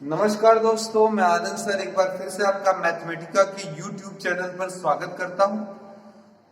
नमस्कार दोस्तों, मैं आनंद सर एक बार फिर से आपका मैथमेटिका के YouTube चैनल पर स्वागत करता हूं।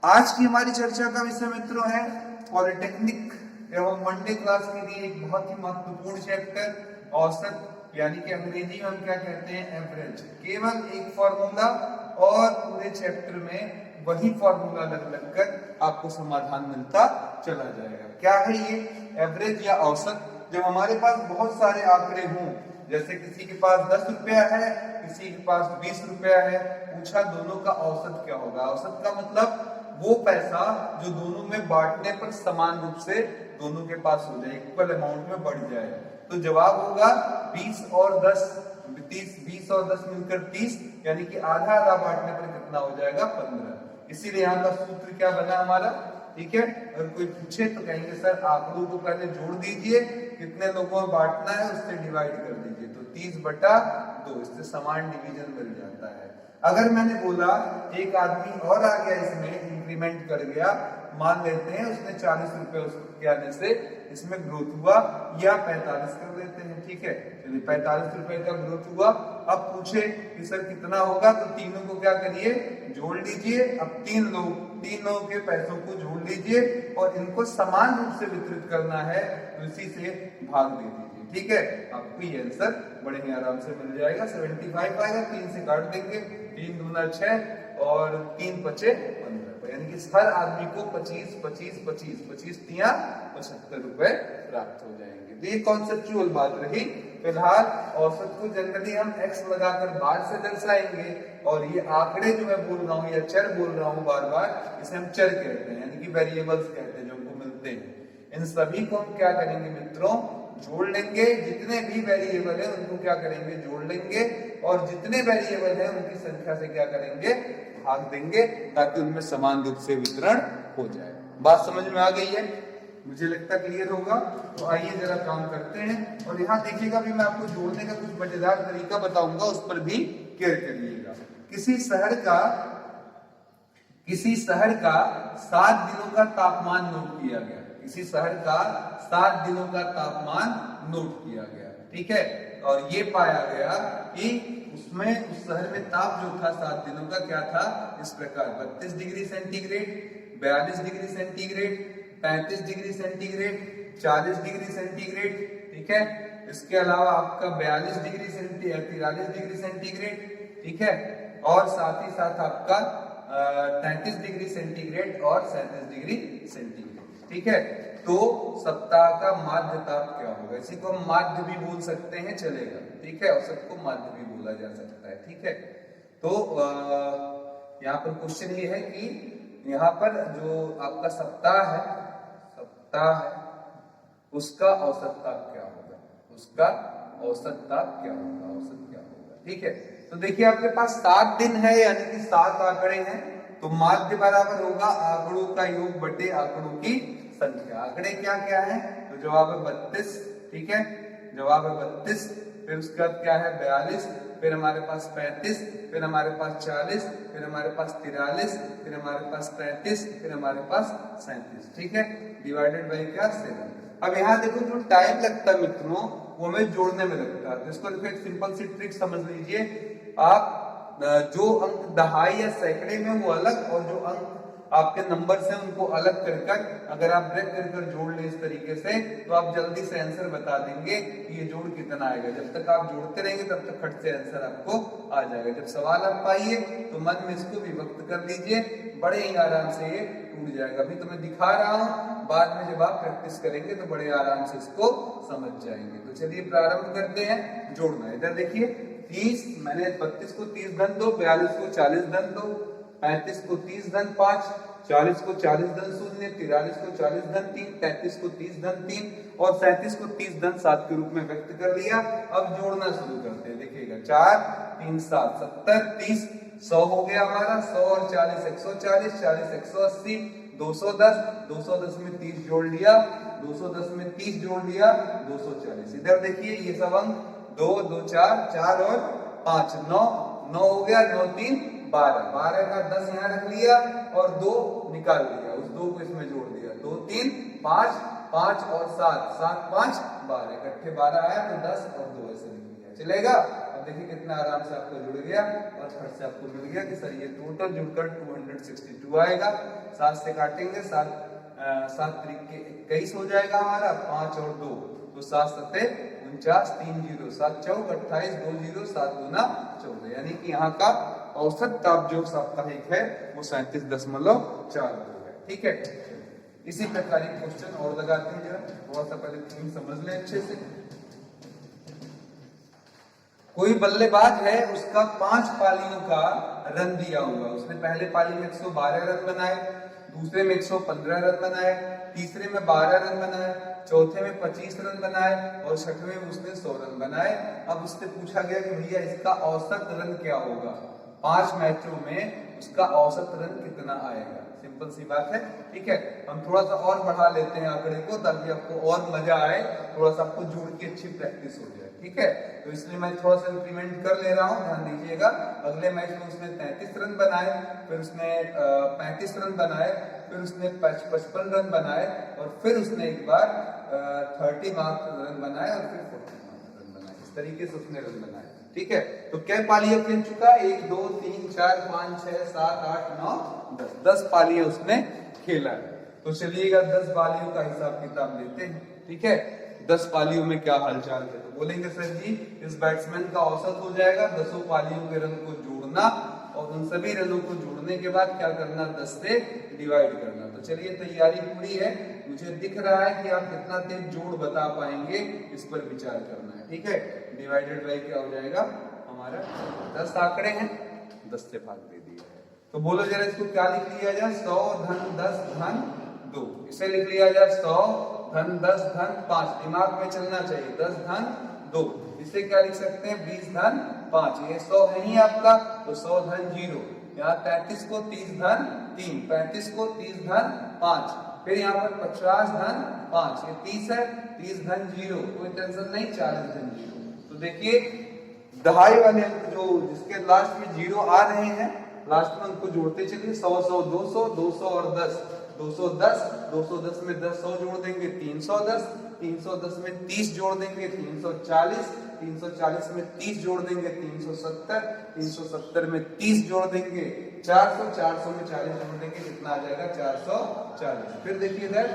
आज की हमारी चर्चा का विषय मित्रों है पॉलिटेक्निक एवं वनडे क्लास के लिए एक बहुत ही महत्वपूर्ण चैप्टर औसत, यानी कि अंग्रेजी में हम क्या कहते हैं, एवरेज। केवल एक फॉर्मूला और पूरे चैप्टर में वही फॉर्मूला लग कर आपको समाधान मिलता चला जाएगा। क्या है ये एवरेज या औसत? जब हमारे पास बहुत सारे आंकड़े हों, जैसे किसी के पास 10 रुपया है, किसी के पास 20 रुपया है, पूछा दोनों का औसत क्या होगा। औसत का मतलब वो पैसा जो दोनों में बांटने पर समान रूप से दोनों के पास हो जाए, इक्वल अमाउंट में बढ़ जाए। तो जवाब होगा 20 और 10, 20 और 10 मिलकर 30, यानी कि आधा आधा बांटने पर कितना हो जाएगा, 15। इसीलिए यहाँ का सूत्र क्या बना हमारा, ठीक है। अगर कोई पूछे तो कहेंगे सर आंकड़ों को पहले जोड़ दीजिए, कितने लोगों में बांटना है उससे डिवाइड कर दीजिए, तो 30/2, इससे समान डिवीजन मिल जाता है। अगर मैंने बोला एक आदमी और आ गया, इसमें इंक्रीमेंट कर गया, मान लेते हैं उसने 40 रुपए उसके आने से इसमें ग्रोथ हुआ, या 45 कर देते हैं, ठीक है। चलिए 45 रुपए का ग्रोथ हुआ। अब पूछे कि सर कितना होगा, तो तीनों को क्या करिए, जोड़ लीजिए। अब तीन लोगों के पैसों को जोड़ लीजिए और इनको समान रूप से वितरित करना है, तो इसी से भाग दे दीजिए, ठीक है। आपको ये आंसर बड़े ही आराम से मिल जाएगा। 75 आएगा, 3 से काट देंगे, 3 दूना 6 और 3 पचे 15, यानी कि हर आदमी को 25 25 25 25 तिया 75 रुपए प्राप्त हो जाएंगे। तो ये कॉन्सेप्चुअल बात रही। फिलहाल औसत को जनरली हम x लगाकर बार से दर्शाएंगे, और ये आंकड़े जो मैं बोल रहा हूँ या चर बोल रहा हूँ बार बार, इसे हम चर कहते हैं, यानी कि वेरिएबल्स कहते हैं जो हमको मिलते हैं। इन सभी को हम क्या करेंगे मित्रों, जोड़ लेंगे। जितने भी वेरिएबल है उनको क्या करेंगे, जोड़ लेंगे, और जितने वेरिएबल है उनकी संख्या से क्या करेंगे, भाग देंगे, ताकि उनमें समान रूप से वितरण हो जाए। बात समझ में आ गई है? मुझे लगता क्लियर होगा। तो आइए जरा काम करते हैं, और यहाँ देखिएगा भी मैं आपको जोड़ने का कुछ मजेदार तरीका बताऊंगा, उस पर भी केयर करिएगा। किसी शहर का 7 दिनों का तापमान नोट किया गया। किसी शहर का 7 दिनों का तापमान नोट किया गया, ठीक है। और ये पाया गया कि उसमें उस शहर में ताप जो था 7 दिनों का क्या था, इस प्रकार 32 degree centigrade, 42 degree centigrade, 35 degree centigrade, 40 degree centigrade, ठीक है। इसके अलावा आपका 42 डिग्री सेंटीग्रेड, 43 डिग्री सेंटीग्रेड, ठीक है, और साथ ही साथ आपका 33 डिग्री सेंटीग्रेड और 37 डिग्री सेंटीग्रेड, ठीक है। तो सप्ताह का माध्य ताप क्या होगा, इसी को हम माध्य भी बोल सकते हैं, चलेगा, ठीक है। औसत को माध्य भी बोला जा सकता है, ठीक है। तो यहाँ पर क्वेश्चन ये है कि यहाँ पर जो आपका सप्ताह है उसका औसत ताप क्या होगा, उसका औसत ताप क्या होगा, औसत क्या होगा, ठीक है। तो देखिए आपके पास 7 दिन है, यानी कि 7 आंकड़े हैं, तो माध्य बराबर होगा आंकड़ों का योग बटे आंकड़ों की संख्या। आंकड़े क्या क्या है, तो जवाब है 32, ठीक है, जवाब है 32। फिर उसके बाद क्या है 42, फिर हमारे पास 35, फिर हमारे पास 40, फिर हमारे पास 43, फिर हमारे पास 33, फिर हमारे पास 37, ठीक है, डिवाइडेड बाई क्या 7। अब यहाँ देखो जो टाइम लगता है मित्रों, वो हमें जोड़ने में लगता है। तो इसको देखो एक सिंपल सी ट्रिक समझ लीजिए आप। जो अंक दहाई या सैकड़े में वो अलग, और जो अंक आपके नंबर से उनको अलग कर अगर आप ब्रेक कर जोड़ ले इस तरीके से, तो आप जल्दी से आंसर बता देंगे कि ये जोड़ कितना आएगा। जब तक आप जोड़ते रहेंगे तब तक फट से आंसर आपको आ जाएगा। जब सवाल आप पाइए तो मन में इसको विभक्त कर लीजिए, बड़े ही आराम से ये टूट जाएगा। अभी तो मैं दिखा रहा हूँ, बाद में जब आप प्रैक्टिस करेंगे तो बड़े आराम से इसको समझ जाएंगे। तो चलिए प्रारंभ करते हैं जोड़ना। इधर देखिए 30, मैंने 32 को 30 धन 2, 42 को 40 धन 2, 35 को 30 धन 5, 40 को 40 धन 0, 43 को 40 धन 3, 33 को 30 धन 3 और 37 को 30 धन 7 के रूप में व्यक्त कर लिया। अब जोड़ना शुरू करते हैं। देखिएगा 4 3 7 70 30 100 हो गया हमारा। 100 और 40 140, 40 180, 210, 210 में 30 जोड़ लिया, 210 में 30 जोड़ लिया, 240। इधर देखिए ये सब अंक 2 2 4 4 और 5 9 9 हो गया, 9 3 12, 12 का 10 यहाँ रख लिया और 2 निकाल लिया, उस 2 को इसमें जोड़ दिया, 2 3 5 5 और 7 7 5 12, इकट्ठे 12 आया, तो 10 और 2 ऐसे लिख लिया। जाएगा। चलेगा? अब देखिए कितना आराम से आपको जुड़ गया और फट से आपको मिल गया कि सर ये टोटल जुड़कर 262 आएगा। 7 से काटेंगे, 7 तरीके 21 हो जाएगा हमारा, 5 और 2 तो 7 सत्ते 49, 3 जीरो, 7 चौक 28, 2 जीरो, 7 दूना 14, यानी कि यहाँ का औसत ताप जो साप्ताहिक है वो 37.4 है। ठीक है, इसी प्रकार के क्वेश्चन और लगाते हैं, जरा थोड़ा सा पहले थीम समझ लें अच्छे से। कोई बल्लेबाज है, उसका 5 पालियों का रन दिया हुआ, उसने पहले पाली में 112 रन बनाए, दूसरे में 115 रन बनाए, तीसरे में 12 रन बनाए, चौथे में 25 रन बनाए और छठवें में उसने 100 रन बनाए। अब उससे पूछा गया कि भैया इसका औसत रन क्या होगा, 5 मैचों में उसका औसत रन कितना आएगा। सिंपल सी बात है। ठीक है, हम थोड़ा सा और बढ़ा लेते हैं आंकड़े को ताकि आपको और मजा आए, थोड़ा सा आपको जोड़ की अच्छी प्रैक्टिस हो जाए। ठीक है, तो इसलिए मैं थोड़ा सा इंक्रीमेंट कर ले रहा हूँ, ध्यान दीजिएगा। अगले मैच में उसने 33 रन बनाए, फिर उसने 35 रन बनाए, फिर उसने 55 रन बनाए और फिर उसने एक बार 30 मार्क रन बनाए और फिर 40 मार्क रन बनाए। इस तरीके से उसने रन बनाए। ठीक है, तो क्या पालियां खेल चुका? 1 2 3 4 5 6 7 8 9 10, 10 पालियां उसने खेला है। तो चलिएगा 10 पालियों का हिसाब किताब लेते हैं। ठीक है, 10 पालियों में क्या हालचाल है, तो बोलेंगे सर जी इस बैट्समैन का औसत हो जाएगा 10 पालियों के रन को जोड़ना और उन सभी रनों को जोड़ने के बाद क्या करना, 10 से डिवाइड करना। तो चलिए तैयारी पूरी है, मुझे दिख रहा है कि आप कितना तेज जोड़ बता पाएंगे, इस पर विचार करना है। ठीक है, डिवाइडेड बाई क्या हो जाएगा हमारा, 10 आंकड़े हैं, 10 से भाग दे दिया है। तो बोलो जरा इसको क्या लिख लिया जाए, 100 धन 10 धन 2, इसे लिख लिया जाए 100 धन 10 धन 5, दिमाग में चलना चाहिए, 10 धन 2, इसे क्या लिख सकते हैं 20 धन 5, ये 100 है ही आपका, तो 100 धन 0, यहाँ 33 को 30 धन 3, 35 को 30 धन 5, फिर यहाँ पर 50 धन 5, ये 30 है, 30 धन 0, कोई टेंशन नहीं, 40 धन 0। तो देखिए दहाई वाले अंक जो जिसके लास्ट में 0 आ रहे हैं, लास्ट में उनको जोड़ते चलिए, 100 100 200, 200 और 10 210, 210 में 10 100 जोड़ देंगे 310, 310 में 30 जोड़ देंगे 340, 340 में 30 जोड़ देंगे 370, 370 में 30 जोड़ देंगे 400, 400 में 40 जोड़ देंगे, कितना आ जाएगा 440। फिर देखिए इधर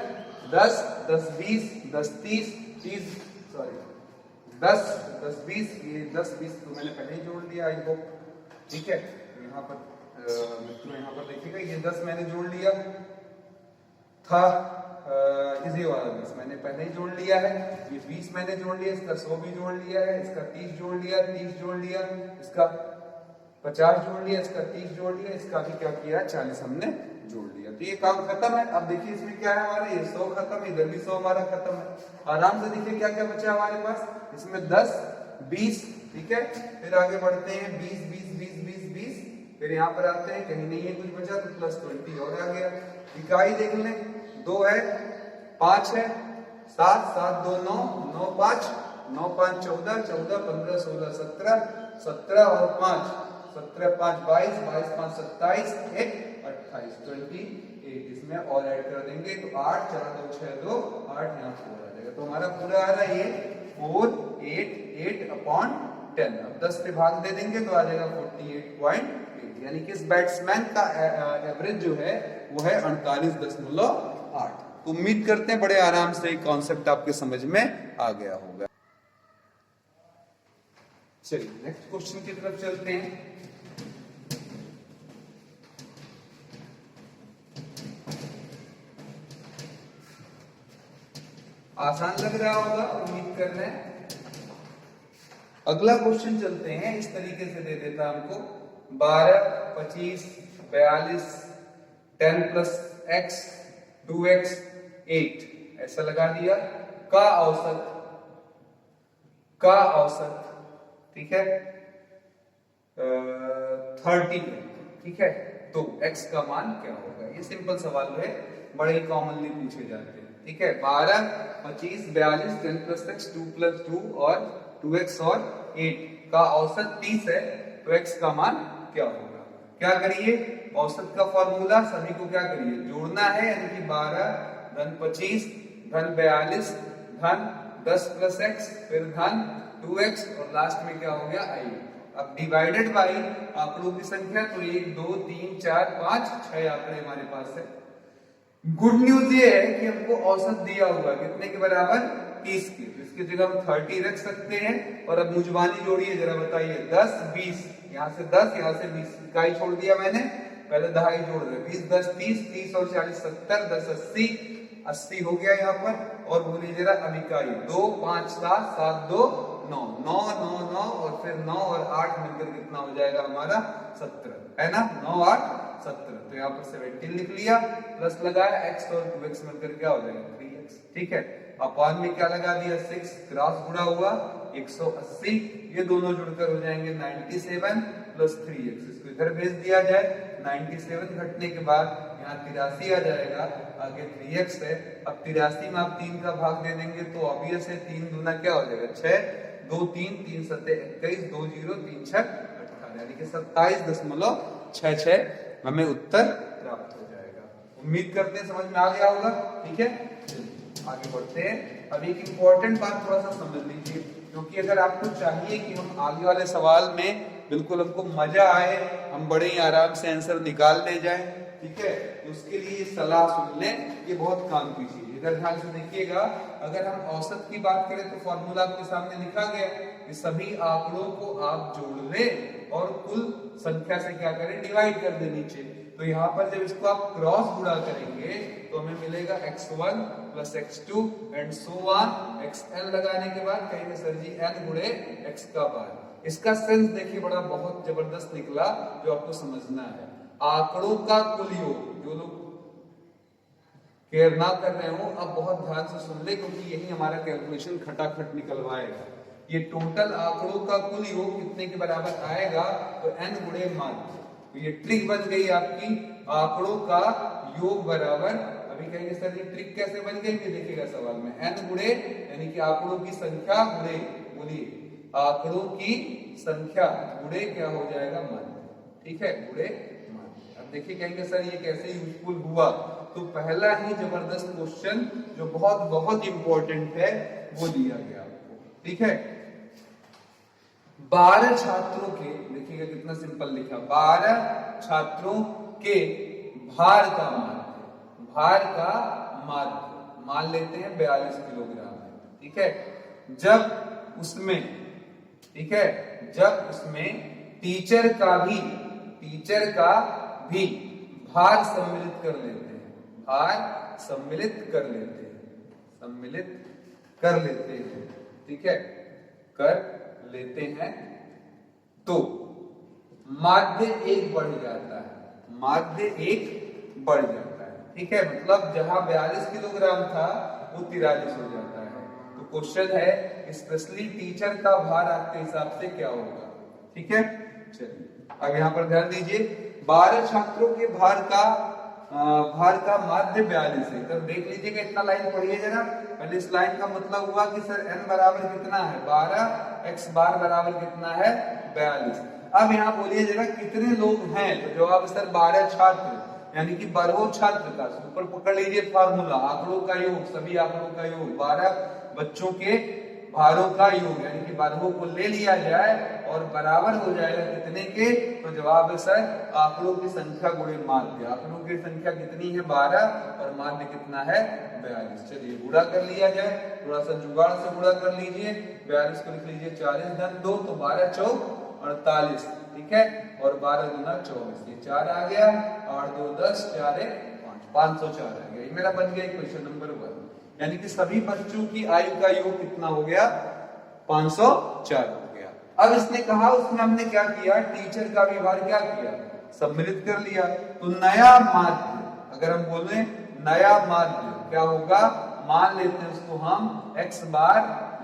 10 10 20 10 30 30 सॉरी 10 10 20, ये 10 20 तो मैंने पहले ही जोड़ दिया, आई होप। ठीक है, यहाँ पर मित्रों यहाँ पर देखिएगा ये 10 मैंने जोड़ लिया था, इसी वाला 20 मैंने पहले ही जोड़ लिया है, ये 20 मैंने जोड़ लिया, इसका 100 भी जोड़ लिया है, इसका 30 जोड़ लिया, 30 जोड़ लिया, इसका 50 जोड़ लिया, इसका 30 जोड़ लिया, इसका भी क्या किया 40 हमने जोड़ लिया। तो ये काम खत्म है। अब देखिए इसमें क्या है हमारा, ये 100 खत्म, इधर भी 100 हमारा खत्म है। आराम से देखिए क्या क्या बचा हमारे पास, इसमें 10 20, ठीक है, फिर आगे बढ़ते हैं 20 20 20 20 20, फिर यहाँ पर आते हैं, कहीं नहीं है कुछ बचा तो प्लस 20 और आ गया। इकाई देख लें, 2 है, 5 है, 7 7 2 9 9 5 9 5 14 14 15 16 17 17 और 5 17 5 22 22 5 27 1 28 28, इसमें और ऐड कर देंगे तो 8 4 2 6 2 8, यहाँ 4 आ जाएगा। तो हमारा पूरा आ रहा है ये 4 8 8 अपॉन 10। अब 10 पे भाग दे देंगे तो आ जाएगा 48.8, यानी कि इस बैट्समैन का एवरेज जो है वो है 48.8। तो उम्मीद करते हैं बड़े आराम से कॉन्सेप्ट आपके समझ में आ गया होगा। चलिए नेक्स्ट क्वेश्चन की तरफ चलते हैं। आसान लग रहा होगा, उम्मीद कर रहे हैं। अगला क्वेश्चन चलते हैं, इस तरीके से दे देता हमको 12 25 42 10 प्लस x 2x 8 ऐसा लगा दिया, का औसत ठीक है 30, ठीक है, तो x का मान क्या होगा। ये सिंपल सवाल है, बड़े ही कॉमनली पूछे जाते हैं। ठीक है, 12 25 42 10 प्लस x 2 प्लस 2 और 2x और 8 का औसत 30 है, तो x का मान क्या होगा। क्या करिए, औसत का फॉर्मूला सभी को क्या करिए जोड़ना है, यानी कि 12 धन 25 धन 42 धन 10 प्लस एक्स, फिर धन 2x और लास्ट में क्या हो गया i। अब डिवाइडेड बाई आंकड़ों की संख्या, तो 1 2 3 4 5 6 आंकड़े हमारे पास है। गुड न्यूज ये है कि हमको औसत दिया हुआ है कितने के बराबर, 30 के। इसकी जगह हम 30 रख सकते हैं। और अब मुजबानी जोड़िए जरा, बताइए 10 20, यहाँ से 10 यहाँ से 20, इकाई छोड़ दिया मैंने, पहले दहाई जोड़ रहे, 20 10 30, 30 और 40 70, 10 80, 80 हो गया यहाँ पर। और बोलिए जरा अब इकाई, 2 5 7 7 2 9, 9 9 9 और फिर 9 और 8 मिलकर कितना हो जाएगा हमारा 17, है ना, 9 8 17। तो यहाँ पर 17 लिख लिया, प्लस लगाया x और 2x मिलकर क्या हो जाएगा 3x। ठीक है, अपॉन में क्या लगा दिया 6, क्रॉस गुणा हुआ 180, ये दोनों जुड़कर हो जाएंगे 97 प्लस 3x। इसको इधर भेज दिया जाए, 97 घटने के बाद यहाँ 83 आ जाएगा, आगे 3x है। अब 83 में आप 3 का भाग दे देंगे तो ऑब्वियस है 3 दूना क्या हो जाएगा 6, 2 3 3 7 21, 2 0 3 6 18, यानी कि 27.66 हमें उत्तर प्राप्त हो जाएगा। उम्मीद करते हैं समझ में आ गया होगा। ठीक है, आगे बढ़ते हैं। अब एक इंपॉर्टेंट बात थोड़ा सा समझ लीजिए, क्योंकि अगर आपको चाहिए कि हम आगे वाले सवाल में बिल्कुल हमको मजा आए, हम बड़े ही आराम से आंसर निकाल ले जाएं, ठीक है, तो उसके लिए ये सलाह सुन लें, ये बहुत काम की चीज है। इधर ध्यान से देखिएगा, अगर हम औसत की बात करें तो फॉर्मूला आपके सामने लिखा गया कि सभी आंकड़ों को आप जोड़ लें और कुल संख्या से क्या करें, डिवाइड कर दे नीचे। तो यहाँ पर जब इसको आप क्रॉस गुणा करेंगे तो हमें मिलेगा x1 plus x2 and so on, xn लगाने के बाद कहेंगे सर जी n गुणे x का बार। इसका सेंस देखिए बड़ा बहुत जबरदस्त निकला, जो आपको समझना है। आंकड़ों का कुल योग, जो लोग केयर ना कर रहे हो अब बहुत ध्यान से सुन ले, क्योंकि यही हमारा कैलकुलेशन खटाखट निकलवाएगा। ये टोटल आंकड़ों का कुल योग कितने के बराबर आएगा, तो n गुणे माध्य। तो ये ट्रिक बन गई आपकी, आंकड़ों का योग बराबर, अभी कहेंगे सर ये ट्रिक कैसे बन गई, देखिएगा सवाल में, n गुणे यानी कि आंकड़ों की संख्या गुणे, बोलिए आंकड़ों की संख्या गुणे क्या हो जाएगा माध्य। ठीक है, गुणे माध्य। अब देखिए कहेंगे सर ये कैसे यूजफुल हुआ, तो पहला ही जबरदस्त क्वेश्चन जो बहुत बहुत इंपॉर्टेंट है वो दिया गया आपको। ठीक है, 12 छात्रों के, देखिएगा कितना सिंपल लिखा, 12 छात्रों के भार का माध्य, भार का माध्य मान लेते हैं 42 किलोग्राम है। ठीक है, जब उसमें, ठीक है, जब उसमें टीचर का भी भार सम्मिलित कर लेते हैं, भार सम्मिलित कर लेते हैं, ठीक है, कर लेते हैं, तो माध्य 1 बढ़ जाता है, माध्य 1 बढ़ जाता है। ठीक है, मतलब जहां 42 किलोग्राम था वो 43 हो जाता है। तो क्वेश्चन है स्पेशली टीचर का भार आपके हिसाब से क्या होगा। ठीक है, चलिए अब यहां पर ध्यान दीजिए, 12 छात्रों के भार का माध्य 42 है। तो देख लीजिएगा, इतना लाइन पढ़िए जरा। पहले इस लाइन का मतलब हुआ कि सर n बराबर कितना है 12, x बार बराबर कितना है 42। अब यहाँ बोलिए जरा कितने लोग हैं, तो जवाब सर 12 छात्र, यानी कि 12 छात्र का ऊपर पकड़ लीजिए फार्मूला, आंकड़ों का योग, सभी आंकड़ों का योग, 12 बच्चों के भारों का योग, यानी कि 12 को ले लिया जाए और बराबर हो जाएगा कितने के, तो जवाब है सर आंकड़ों की संख्या गुणे माध्य। आंकड़ों की संख्या कितनी है 12 और माध्य कितना है 42। चलिए गुणा कर लिया जाए, थोड़ा सा जुगाड़ से गुणा कर लीजिए। 42 को लिख लीजिए 40 धन 2, तो 12 चौक 48, ठीक है, और 12 गुना 24, ये 4 आ गया, 8 2 10, 4 1 5, 504 आ गया। ये मेरा बन गया क्वेश्चन नंबर 1, यानी कि सभी बच्चों की आयु का योग कितना हो गया 504 हो गया। अब इसने कहा, उसमें हमने क्या किया, टीचर का भी भार क्या किया, सम्मिलित कर लिया। तो नया माध्य, अगर हम बोले नया माध्य क्या होगा, मान लेते हैं उसको हम x बार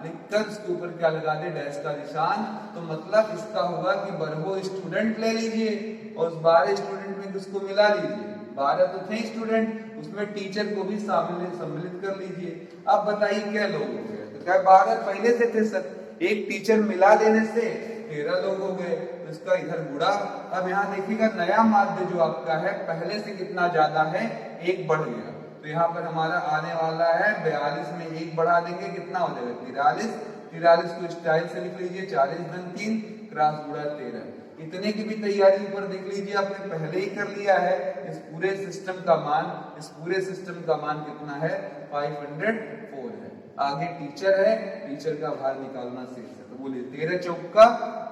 लिखकर उसके ऊपर क्या लगा दे, डैश का निशान। तो मतलब इसका होगा कि 12 स्टूडेंट ले लीजिए और उस 12 स्टूडेंट में किसको मिला लीजिए, 12 तो थे स्टूडेंट, उसमें टीचर को भी सम्मिलित कर लीजिए। अब बताइए क्या लोग हो गए, तो क्या 12 पहले से थे सर, एक टीचर मिला देने से 13 लोग हो गए, तो इसका इधर गुणा। अब यहाँ देखिएगा नया माध्य जो आपका है पहले से कितना ज्यादा है, 1 बढ़ गया, तो यहाँ पर हमारा आने वाला है 42 में 1 बढ़ा देंगे, कितना हो जाएगा 43। 43 को स्टाइल से लिख लीजिए, 40 धन 3 क्रॉस गुणा 13। इतने की भी तैयारी ऊपर देख लीजिए, आपने पहले ही कर लिया है। इस पूरे सिस्टम का मान कितना है 504 है। आगे टीचर है, टीचर का भार निकालना शेष है। तो बोलिए 13 चौका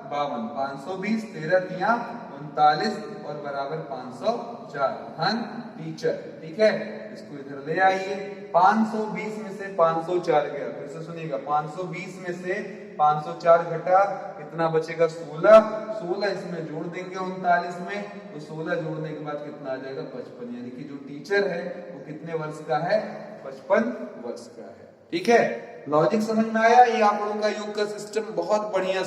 52, 520, 13 तिया 39 और बराबर 504 धन टीचर। ठीक है, इसको इधर ले आइए। 520 में से 504 गया, फिर से सुनिएगा, 520 में से 504 घटा, कितना बचेगा 16। 16 इसमें जोड़ देंगे 39 में, तो 16 जोड़ने के बाद कितना आ जाएगा 55। यानी कि जो टीचर है वो कितने वर्ष का है 55 वर्ष का है। ठीक है, लॉजिक समझ में आया। ये आंकड़ों का योग का सिस्टम बहुत बढ़िया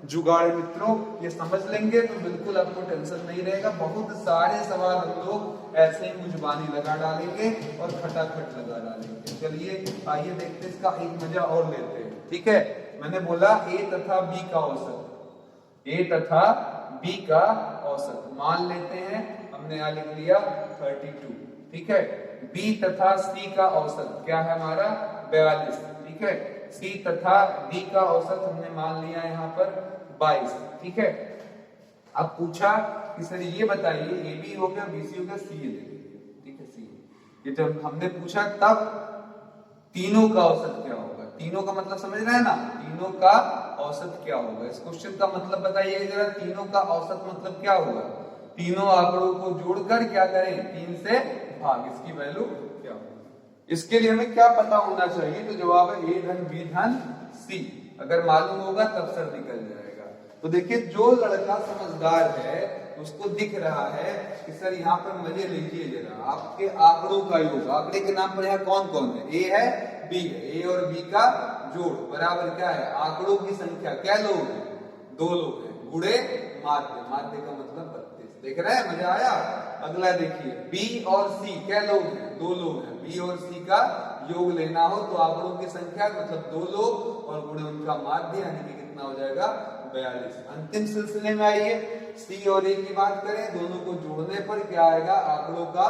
जुगाड़ है मित्रों, ये समझ लेंगे तो बिल्कुल आपको टेंशन नहीं रहेगा। बहुत सारे सवाल हम लोग ऐसे ही मुजबानी लगा डालेंगे और खटाखट लगा डालेंगे। चलिए आइए देखते हैं, इसका एक मजा और लेते हैं। ठीक है, मैंने बोला ए तथा बी का औसत, ए तथा बी का औसत मान लेते हैं, हमने यहां लिख लिया 32। ठीक है, बी तथा सी का औसत क्या है हमारा 42। ठीक है, सी तथा डी का औसत हमने मान लिया यहाँ पर 22। ठीक है, अब पूछा कि सर ये बताइए ए बी हो गया, बी सी हो गया, सी ए। ठीक है, सी ये जब हमने पूछा तब तीनों का औसत क्या होगा, तीनों का मतलब समझ रहे हैं ना, तीनों का औसत क्या होगा। इस क्वेश्चन का मतलब बताइए जरा, तीनों का औसत मतलब क्या होगा। तीनों आंकड़ों को जोड़कर क्या करें 3 से भाग, इसकी वैल्यू क्या होगी। इसके लिए हमें क्या पता होना चाहिए, तो जवाब है ए धन बी धन सी। अगर मालूम होगा तब सर निकल जाएगा। तो देखिए जो लड़का समझदार है उसको दिख रहा है कि सर यहाँ पर मजे लीजिए जरा, आपके आंकड़ों का योग, आंकड़े के नाम पर यहाँ कौन कौन है, ए है बी है, ए और बी का जोड़ बराबर क्या है आंकड़ों की संख्या, क्या लोग हैं 2 लोग हैं, गुणे माध्य, माध्य का मतलब 32। देख रहे हैं, मजा आया। अगला देखिए बी और सी क्या लोग हैं 2 लोग हैं, बी और सी का योग लेना हो तो आंकड़ों की संख्या मतलब 2 लोग और गुणे उनका माध्य, यानी कि कितना हो जाएगा 42। अंतिम सिलसिले में आइए, सी और ए की बात करें, दोनों को जोड़ने पर क्या आएगा आंकड़ों का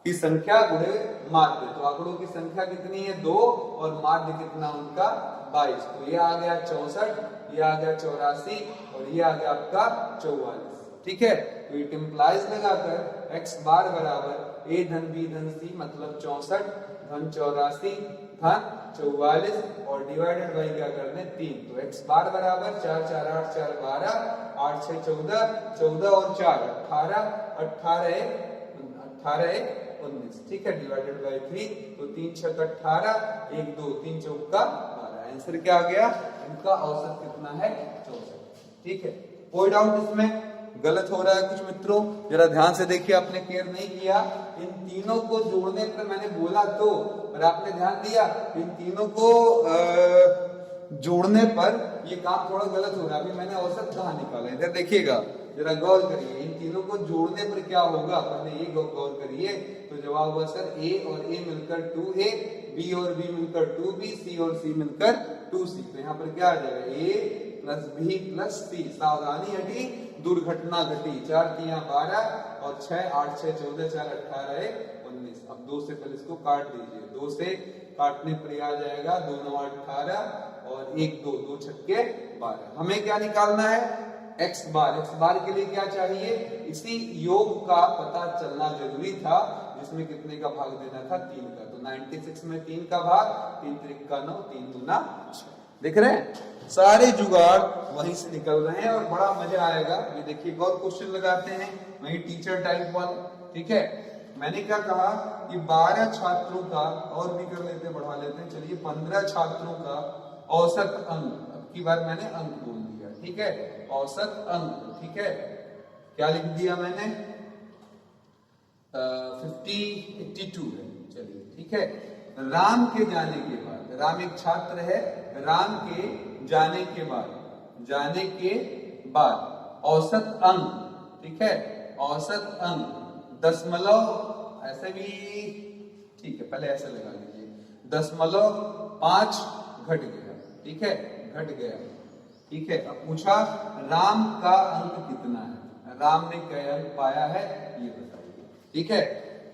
की संख्या गुणे माध्य। तो आंकड़ों की संख्या कितनी है 2 और माध्य कितना उनका 22। तो ये आ गया 64, ये आ गया 84 और ये आ गया आपका 44। ठीक है, तो इट इंप्लाइज लगाकर x बार बराबर a धन b धन c मतलब 64 धन 84 धन 44 और डिवाइडेड बाई क्या करने 3। तो x बार बराबर 4 4 8 4 12 8 6 14 14 और 4 18 18 18 19। ठीक है, डिवाइडेड बाई 3, तो 3 6 18 1 2 3 चौका 12। आंसर क्या आ गया, इनका औसत कितना है 64। ठीक है, कोई डाउट इसमें, गलत हो रहा है कुछ मित्रों, जरा ध्यान से देखिए, आपने केयर नहीं किया। इन तीनों को जोड़ने पर मैंने बोला तो, और आपने ध्यान दिया इन तीनों को जोड़ने पर ये काम थोड़ा गलत हो रहा है। अभी मैंने औसत कहाँ निकाला, इधर देखिएगा, जरा गौर करिए, इन तीनों को जोड़ने पर क्या होगा, पहले ये गौर करिए। तो जवाब हुआ सर ए और ए मिलकर 2a, बी और बी मिलकर 2b, सी और सी मिलकर 2c। तो यहाँ पर क्या आ जाएगा a प्लस बी प्लस सी। सावधानी हटी, दुर्घटना घटी। 4 3 12 और 6 8 6 14 4 18 19। अब 2 से पहले इसको काट दीजिए, 2 से काटने पर आ जाएगा 2 9 18 और 1 2 2 छक्के 12। हमें क्या निकालना है x बार। x बार के लिए क्या चाहिए, इसी योग का पता चलना जरूरी था, जिसमें कितने का भाग देना था 3 का। तो 96 में 3 का भाग, 3 3 का 9, 3 दूना 6। देख रहे हैं, सारे जुगाड़ वहीं से निकल रहे हैं और बड़ा मजा आएगा। ये देखिए और क्वेश्चन लगाते हैं वही टीचर टाइप वाले। ठीक है, मैंने क्या कहा कि 12 छात्रों का, और भी कर लेते हैं, बढ़ा लेते हैं, चलिए 15 छात्रों का औसत अंक, अब की बार मैंने अंक बोल दिया। ठीक है, औसत अंक। ठीक है, क्या लिख दिया मैंने 82 है। चलिए ठीक है, राम के जाने के बाद, राम एक छात्र है, राम के जाने के बाद औसत अंक, ठीक है, औसत अंक दशमलव, ऐसे भी ठीक है, पहले ऐसे लगा लीजिए, 0.5 घट गया। ठीक है, घट गया। ठीक है, अब पूछा राम का अंक कितना है, राम ने क्या अंक पाया है ये बताइए। ठीक है,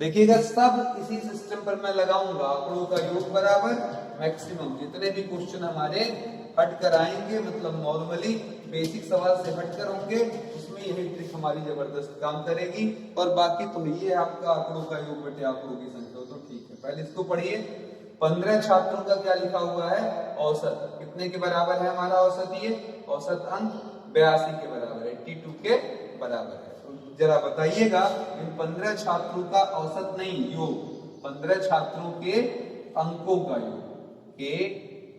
देखिएगा सब इसी सिस्टम पर मैं लगाऊंगा, आंकड़ों का योग बराबर मैक्सिमम। जितने भी क्वेश्चन हमारे हटकर आएंगे, मतलब नॉर्मली बेसिक सवाल से हटकर होंगे, उसमें यही ट्रिक हमारी जबरदस्त काम करेगी। और बाकी तो ये है आपका आंकड़ों का योग बटे आंकड़ों की संख्या, तो ठीक है। पहले इसको पढ़िए। 15 छात्रों का क्या लिखा हुआ है? औसत। कितने के बराबर है हमारा औसत? ये औसत अंक 82 के बराबर है, 82 के बराबर है। तो जरा बताइएगा, इन 15 छात्रों का औसत नहीं, योग, 15 छात्रों के अंकों का योग, के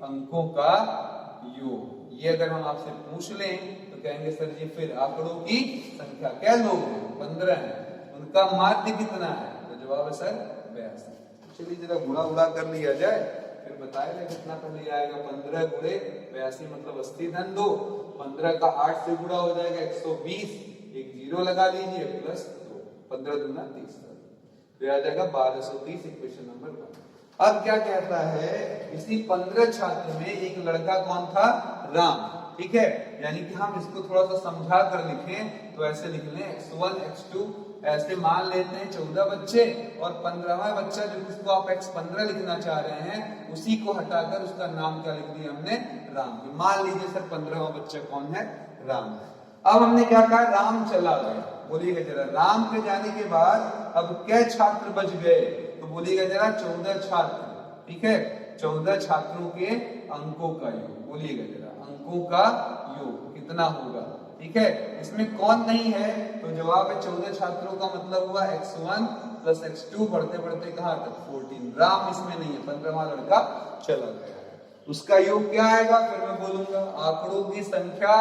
अंकों का योग। ये अगर हम आपसे पूछ लें तो कहेंगे सर जी फिर आंकड़ों की संख्या क्या लोग हैं? 15 है, उनका माध्य कितना है? तो जवाब है सर 82। चलिए जरा गुणा उड़ा कर लिया जाए, फिर बताएगा कितना पहले आएगा। 15 गुणे 82 मतलब 80 धन 2, 15 का 8 से गुणा हो जाएगा 120, एक जीरो लगा लीजिए, प्लस 2, 15 दूना 30, तो आ जाएगा 1230, इक्वेशन नंबर 1। अब क्या कहता है, इसी 15 छात्र में एक लड़का कौन था? राम। ठीक है, यानी कि हम इसको थोड़ा सा समझा कर लिखें तो ऐसे लिख लें, x1 x2, ऐसे मान लेते हैं 14 बच्चे, और 15वां बच्चा जो जिसको आप x15 लिखना चाह रहे हैं, उसी को हटाकर उसका नाम क्या लिख दिया हमने? राम। मान लीजिए सर 15वां बच्चा कौन है? राम। अब हमने क्या कहा? राम चला गया। बोलिएगा जरा, राम के जाने के बाद अब क्या छात्र बच गए? तो बोलिएगा जरा 14 छात्र। ठीक है, 14 छात्रों के अंकों का योग। बोलिएगा जरा, अंकों का योग कितना होगा? ठीक है, इसमें कौन नहीं है? तो जवाब है 14 छात्रों का मतलब हुआ x1 प्लस x2, बढ़ते बढ़ते कहां तक? 14। राम इसमें नहीं है, 15वां लड़का चला गया है। उसका योग क्या आएगा? फिर मैं बोलूंगा, आंकड़ों की संख्या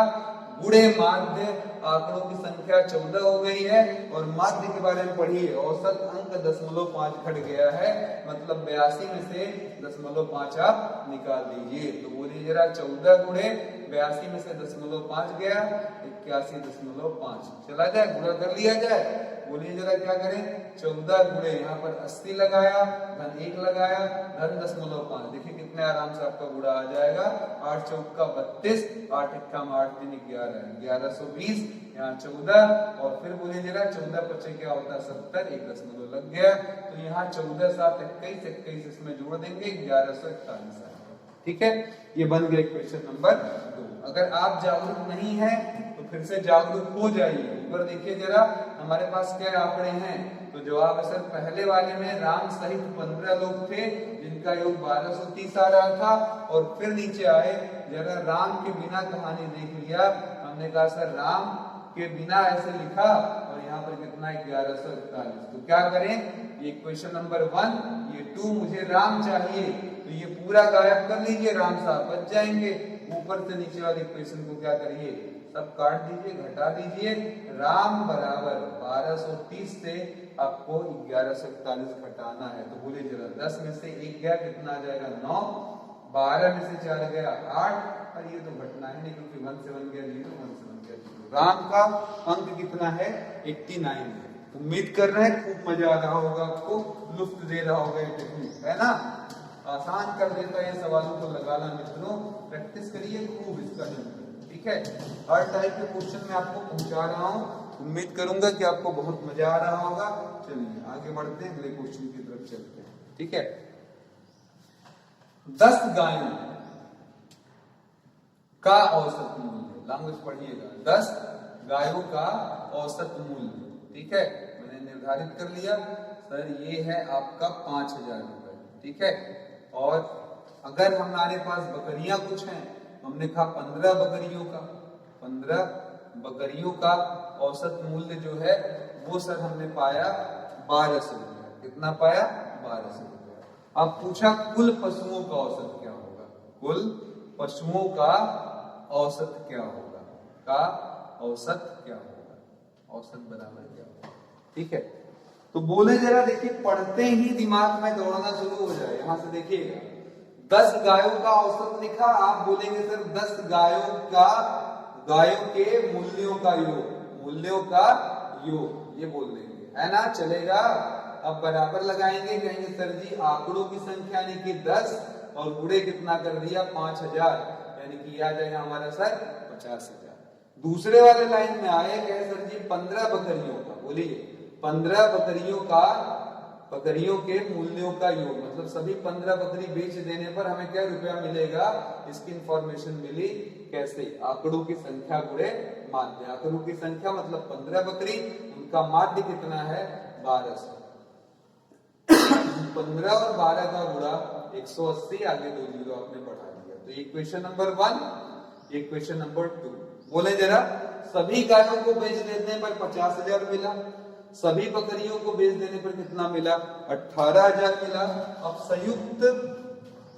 गुणे माध्य। आंकड़ों की संख्या 14 हो गई है, और माध्य के बारे में पढ़िए, औसत अंक 0.5 घट गया है, मतलब 82 में से 0.5 आप निकाल दीजिए। तो बोलिए जरा, 14 गुणे 82 में से 0.5 गया, 81.5 चला जाए, गुणा कर लिया जाए। बोलिए जरा क्या करें? 14 गुणे यहाँ पर 80 लगाया, धन 1 लगाया, धन 0.5, देखिए कितने आराम से आपका गुणा आ जाएगा। 8 चौका 32, 8 इक्का 8 3 11, 1120, यहाँ 14, और फिर बोलिए जरा 14 पच्चे क्या होता है? 70, 1 दशमलव लग गया, तो यहाँ 14 7 21, 21 इसमें जोड़ देंगे, 1141। ठीक है, ये बन गया क्वेश्चन नंबर 2। अगर आप जागरूक नहीं है तो फिर से जागरूक हो जाइए। ऊपर देखिए जरा, हमारे पास क्या आंकड़े हैं? तो जवाब है सर, पहले वाले में राम सहित 15 लोग थे जिनका योग 1230 आ रहा था, और फिर नीचे आए, जरा राम के बिना कहानी देख लिया। हमने कहा सर राम के बिना ऐसे लिखा, और यहाँ पर कितना है? 1141। तो क्या करें? ये क्वेश्चन नंबर 1, ये 2 मुझे राम चाहिए, तो ये पूरा गायब कर लीजिए, राम साहब बच जाएंगे। ऊपर से नीचे वाले इक्वेशन को क्या करिए? सब काट दीजिए, घटा दीजिए। राम बराबर 1230 से आपको 1141 घटाना है, तो बोलिए जरा, 10 में से 1 गया, कितना आ जाएगा? 9, 12 में से 4 गया 8, और ये तो घटना है नहीं, क्योंकि 1 से 1 गया 0, 1 से 1 गया 0। राम का अंक कितना है? 89 है। उम्मीद कर रहे हैं खूब मजा आ रहा होगा आपको, लुत्फ दे रहा होगा ये टेक्निक, है ना? आसान कर देता है सवालों को लगाना। मित्रों, प्रैक्टिस करिए खूब इसका। ठीक है, हर टाइप के क्वेश्चन मैं आपको पहुंचा रहा हूं, उम्मीद करूंगा कि आपको बहुत मजा आ रहा होगा। चलिए आगे बढ़ते हैं, अगले क्वेश्चन की तरफ चलते हैं। ठीक है, 10 गायों का औसत मूल्य, लैंग्वेज पढ़िएगा, 10 गायों का औसत मूल्य। ठीक है, मैंने निर्धारित कर लिया सर, ये है आपका 5000 रुपए। ठीक है, और अगर हमारे पास बकरियां कुछ हैं, हमने कहा 15 बकरियों का, 15 बकरियों का औसत मूल्य जो है वो सर हमने पाया 1200 रुपया। कितना पाया? 1200 रुपया। अब पूछा कुल पशुओं का औसत क्या होगा? कुल पशुओं का औसत क्या होगा? का औसत क्या होगा? औसत बराबर क्या होगा? ठीक है, तो बोले जरा, देखिए पढ़ते ही दिमाग में दौड़ना शुरू हो जाए। यहां से देखिएगा, 10 गायों का औसत लिखा, आप बोलेंगे सर 10 गायों के मूल्यों का योग, मूल्यों का योग, ये बोल देंगे, है ना? चलेगा। अब बराबर लगाएंगे, कहेंगे सर जी आंकड़ों की संख्या यानी कि 10, और गुणे कितना कर दिया? 5000, यानी कि आ जाएगा हमारा सर 50,000। दूसरे वाले लाइन में आए, कहे सर जी 15 बकरियों का, बोलिए 15 बकरियों का बकरियों के मूल्यों का योग, मतलब सभी 15 बकरी बेच देने पर हमें क्या रुपया मिलेगा, इसकी इंफॉर्मेशन मिली कैसे, आंकड़ों की संख्या गुणे माध्य। आंकड़ों की संख्या मतलब 15 बकरी, उनका माध्य कितना है 1200। 15 और 12 का गुणा 180, आगे 2 जीरो आपने बढ़ा दिया। तो ये क्वेश्चन नंबर 1, ये क्वेश्चन नंबर 2। बोले जरा, सभी गायों को बेच देने पर 50,000 मिला, सभी बकरियों को बेच देने पर कितना मिला, 18,000 मिला। अब संयुक्त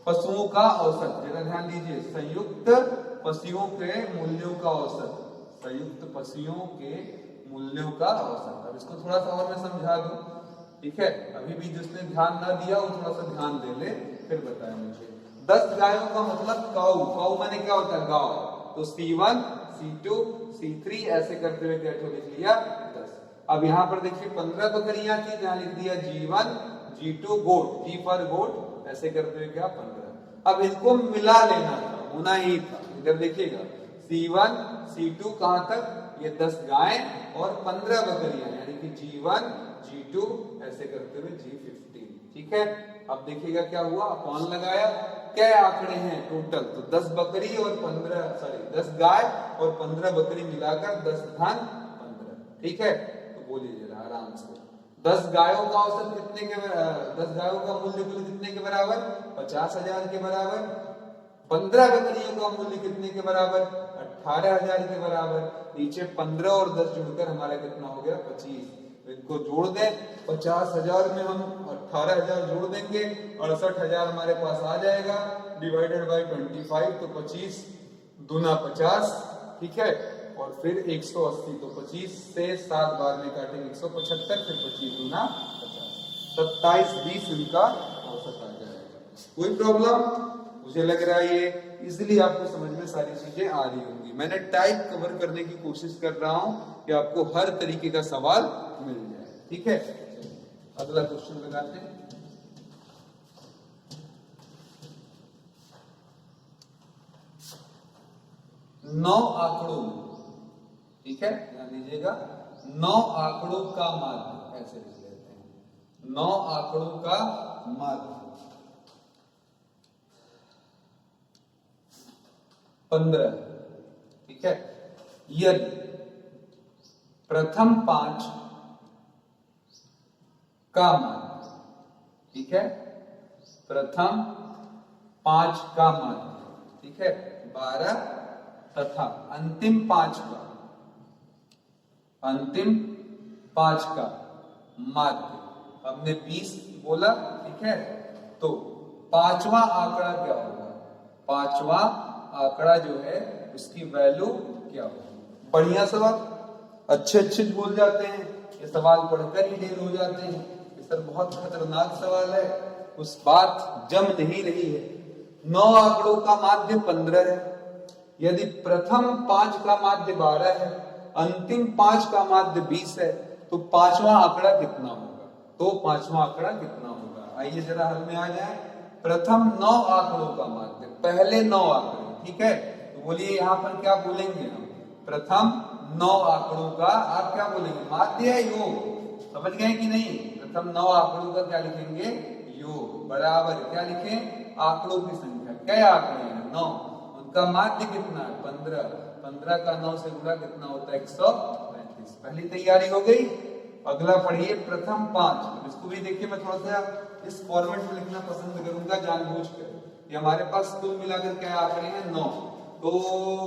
पशुओं का औसत, जरा ध्यान दीजिए, संयुक्त पशुओं के मूल्यों का औसत, संयुक्त पशुओं के मूल्यों का औसत। अब इसको थोड़ा सा और मैं समझा दूं, ठीक है, अभी भी जिसने ध्यान ना दिया वो थोड़ा सा ध्यान दे ले, फिर बताएं मुझे। 10 गायों का मतलब काऊ, काऊ माने क्या होता है, गाय। तो C1, C2, C3 ऐसे करते हुए क्या लिख लिया 10। अब यहाँ पर देखिए 15 बकरियां थी, जहां लिख दिया G1, G2 goat, G for गोट, ऐसे करते हुए क्या 15। अब इनको मिला लेना था, होना ही था। इधर देखिएगा C1, C2 कहां तक, ये 10 गाय और 15 बकरियां, यानी कि G1, G2 ऐसे करते हुए G15, ठीक है। अब देखिएगा क्या हुआ, कौन लगाया, क्या आंकड़े हैं टोटल, तो 10 बकरी और 10 गाय और 15 बकरी मिलाकर 10 धन 15, ठीक है। तो बोलिए जरा आराम से, 10 गायों का औसत कितने के, 10 गायों का मूल्य कुल कितने के बराबर, 50,000 के बराबर। 15 बकरियों का मूल्य कितने के बराबर, 18,000 के बराबर। नीचे 15 और 10 जुड़कर हमारा कितना हो गया 25। इनको जोड़ दें, 50,000 में हम 18,000 जोड़ देंगे, 68,000 हमारे पास आ जाएगा, डिवाइडेड बाय 25, तो 25 दूना 50, ठीक है। और फिर 180, तो 25 से 7 बार में काटेंगे 175, फिर 25 दूना 50, 27-20 इनका औसत आ जाएगा। कोई प्रॉब्लम, मुझे लग रहा है ये इजीली आपको समझ में सारी चीजें आ रही होंगी। मैंने टाइप कवर करने की कोशिश कर रहा हूं कि आपको हर तरीके का सवाल मिल जाए, ठीक है। अगला क्वेश्चन लगाते हैं। नौ आंकड़ों, ठीक है, ध्यान दीजिएगा, 9 आंकड़ों का माध्य, ऐसे लिख लेते हैं, 9 आंकड़ों का माध्य 15, ठीक है। यदि प्रथम 5 का माध्य, ठीक है, प्रथम 5 का माध्य, ठीक है, 12 तथा अंतिम 5 का माध्य हमने 20 बोला, ठीक है। तो पांचवा आंकड़ा क्या होगा, पांचवा आंकड़ा जो है उसकी वैल्यू क्या होगी। बढ़िया सवाल, अच्छे बोल जाते हैं, ये सवाल पढ़कर ही ढेर हो जाते हैं। ये सर बहुत खतरनाक सवाल है, उस बात जम नहीं रही है। 9 आंकड़ों का माध्य 15 है, यदि प्रथम 5 का माध्य 12 है, अंतिम 5 का माध्य 20 है, तो पांचवा आंकड़ा कितना होगा, तो पांचवा आंकड़ा कितना होगा। आइए जरा हल में आ जाए। प्रथम 9 आंकड़ों का माध्य, पहले 9 आंकड़े, ठीक है। तो बोलिए यहाँ पर क्या बोलेंगे हम, प्रथम 9 आंकड़ों का आप क्या बोलेंगे, माध्य है योग, समझ गए कि नहीं। प्रथम 9 आंकड़ों का क्या लिखेंगे, योग, बराबर क्या लिखें, आंकड़ों की संख्या, क्या आंकड़े हैं 9, उनका माध्य कितना है 15, 15 का 9 से गुणा कितना होता है 135। पहली तैयारी हो गई। अगला पढ़िए प्रथम 5, इसको भी देखिए, मैं थोड़ा सा इस फॉर्मेट में लिखना पसंद करूंगा जानबूझकर। ये हमारे पास कुल मिलाकर क्या आंकड़े हैं 9, तो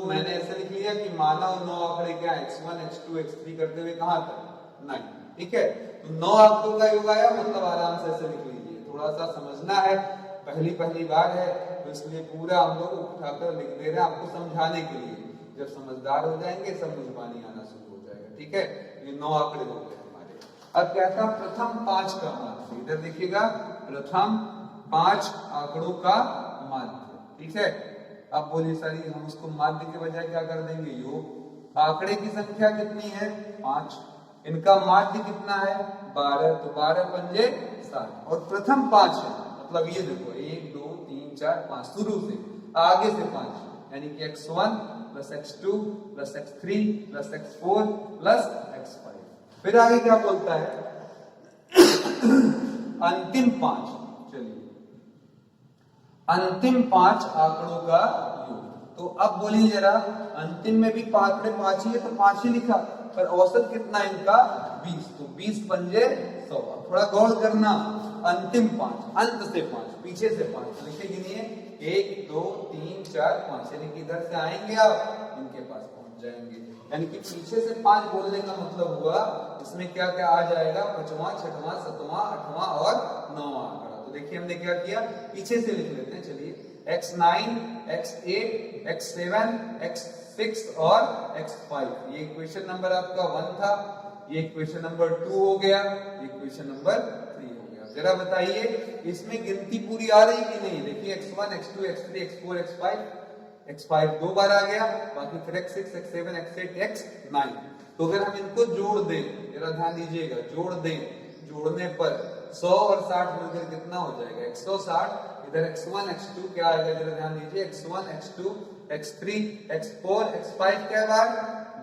मैंने ऐसे लिख लिया कि मानव 9 आंकड़े क्या x1 x2 x3 करते हुए कहां तक 9, ठीक है। तो 9 आंकड़ों का योग आया, मतलब आराम से ऐसे लिख लीजिए, थोड़ा सा समझना है, पहली बार है तो इसलिए पूरा हम लोग उठाकर लिख दे रहे हैं आपको समझाने के लिए। जब समझदार हो जाएंगे सब जुबानी आना शुरू हो जाएगा, ठीक है। ये 9 आंकड़े हो गए हमारे। अब क्या था, प्रथम 5 का माध्य, इधर देखिएगा, प्रथम 5 आंकड़ों का माध्य, ठीक है। अब बोलिए सारी, हम उसको माध्य के बजाय क्या कर देंगे, योग। आंकड़े की संख्या कितनी है 5, इनका माध्य कितना है 12, तो 12 पंजे 7, और प्रथम 5 है, मतलब ये देखो 1 2 3 4 5, शुरू से आगे से 5, यानी कि x1 plus x2 plus x3 plus x4 plus x5। फिर आगे क्या बोलता है अंतिम 5, चलिए अंतिम 5 आंकड़ों का योग। तो अब बोलिए जरा, अंतिम में भी आंकड़े 5 ही है तो 5 ही लिखा, पर औसत कितना इनका 20, तो 20 पंजे 100। थोड़ा गौर करना, अंतिम 5, अंत से 5, पीछे से 5 लिखे, गिनिए 1 2 3 4 5, यानी कि इधर से आएंगे आप इनके पास पहुंच जाएंगे। यानी कि पीछे से 5 बोलने का मतलब हुआ इसमें क्या क्या आ जाएगा, 5वां 6वां 7वां 8वां और 9वां आंकड़ा। तो देखिए हमने क्या किया, पीछे से लिख लेते हैं, चलिए x9 x8 x7 x6 और x5। ये इक्वेशन नंबर आपका 1 था, ये इक्वेशन नंबर 2 हो गया, ये इक्वेशन नंबर 3 हो गया। जरा बताइए इसमें गिनती पूरी आ रही कि नहीं। देखिए x1 x2 x3 x4 x5, x5 2 बार आ गया, बाकी फिर x6 x7 x8 x9। तो अगर हम इनको जोड़ दें, जरा ध्यान दीजिएगा, जोड़ दें, जोड़ने पर 100 और 60 मिलकर कितना हो जाएगा 160। इधर x1 x2 क्या आएगा, जरा ध्यान दीजिए, x1 x2 x3 x4 x5 क्या बार,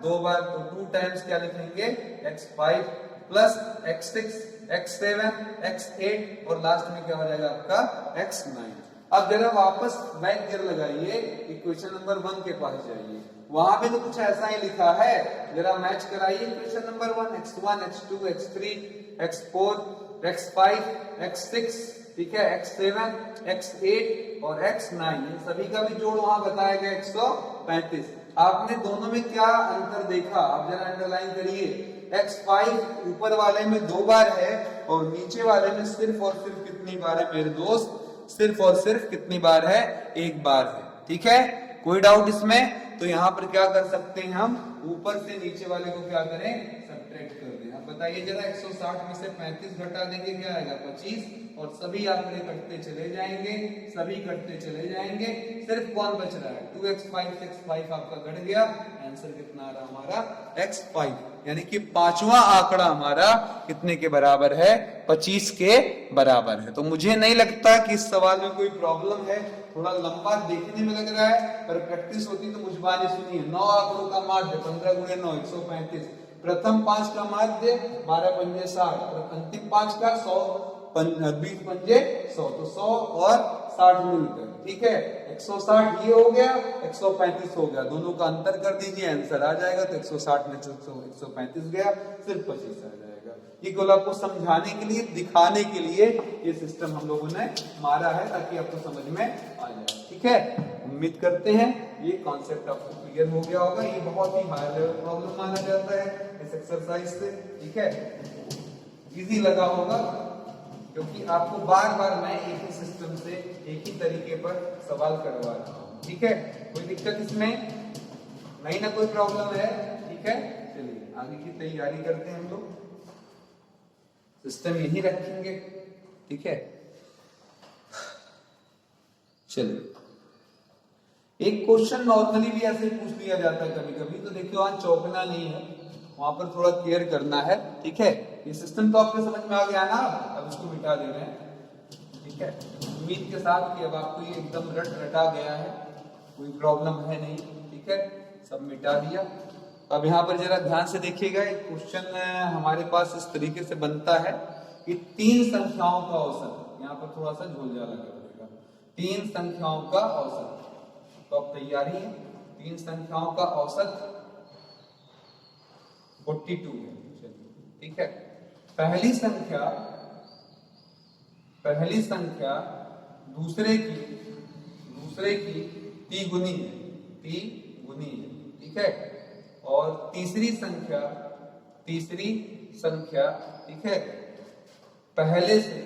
2 बार, तो 2 टाइम्स क्या लिखेंगे x5 plus x6 x7 x8 और लास्ट में क्या हो जाएगा आपका x9। अब जरा वापस बैक गियर लगाइए, इक्वेशन नंबर 1 के पास जाइए, वहां पे तो कुछ ऐसा ही लिखा है, जरा मैच कराइए equation number 1, x1 x2 x3 x4 x5 x6, ठीक है, x7 x8 और x9, इन सभी का भी जोड़ वहां बताया गया 135। आपने दोनों में क्या अंतर देखा, आप जरा अंडरलाइन करिए, x5 ऊपर वाले में 2 बार है और नीचे वाले में सिर्फ और सिर्फ कितनी बार है मेरे दोस्त, सिर्फ और सिर्फ कितनी बार है, 1 बार है। ठीक है, कोई डाउट इसमें? तो यहाँ पर क्या कर सकते हैं हम, ऊपर से नीचे वाले को क्या करें, सब्ट्रैक्ट कर दें। अब बताइए जरा 160 में से 35 घटा देंगे क्या आएगा 25, और सभी आंकड़े कटते चले जाएंगे, सभी कटते चले जाएंगे, सिर्फ कौन बच रहा है 2x5 6x5 आपका घट गया, आंसर कितना आ रहा हमारा x5, यानी कि 5वां आंकड़ा हमारा कितने के बराबर है, 25 के बराबर है। तो मुझे नहीं लगता कि इस सवाल में कोई प्रॉब्लम है, थोड़ा लंबा देखने में लग रहा है, पर प्रैक्टिस होती तो मुझ बात सुनिए। 9 आंकड़ों का माध्य 15 गुणे 9 135, प्रथम 5 का माध्य 12 पंजे 60 और अंतिम 5 का 100 20 पंजे 100, तो 100 और 60 मिलकर, ठीक है, 160 ये हो गया, 135 हो गया, दोनों का अंतर कर दीजिए, आंसर आ जाएगा। तो 160 में 135 गया, सिर्फ 25 आ जाएगा। ये केवल आपको समझाने के लिए, दिखाने के लिए ये सिस्टम हम लोगों ने मारा है, ताकि आपको समझ में आ जाए। ठीक है, उम्मीद करते हैं ये कॉन्सेप्ट आपको क्लियर हो गया होगा। ये बहुत ही हाई लेवल प्रॉब्लम माना जाता है इस एक्सरसाइज से। ठीक है, इजी लगा होगा, क्योंकि आपको बार बार मैं एक ही सिस्टम से एक ही तरीके पर सवाल करवा रहा हूँ। ठीक है, कोई दिक्कत इसमें नहीं ना, कोई प्रॉब्लम है? ठीक है, चलिए आगे की तैयारी करते हैं हम लोग, सिस्टम यही रखेंगे। ठीक है, चलिए एक क्वेश्चन नॉर्मली भी ऐसे पूछ लिया जाता है कभी कभी, तो देखियो वहां चौंकना नहीं है, वहां पर थोड़ा केयर करना है। ठीक है, ये सिस्टम तो आपके समझ में आ गया ना, अब इसको मिटा दे रहे हैं। ठीक है, उम्मीद के साथ कि अब आपको ये एकदम रटा गया है, कोई प्रॉब्लम है नहीं। ठीक है, सब मिटा दिया। अब यहाँ पर जरा ध्यान से देखिएगा, एक क्वेश्चन हमारे पास इस तरीके से बनता है कि 3 संख्याओं का औसत, यहाँ पर थोड़ा सा झोलझाला कर देगा, 3 संख्याओं का औसत, तो अब तैयारी है, 3 संख्याओं का औसत 42 है। ठीक है, पहली संख्या दूसरे की टी गुनी है। ठीक है, और तीसरी संख्या, ठीक है, पहले से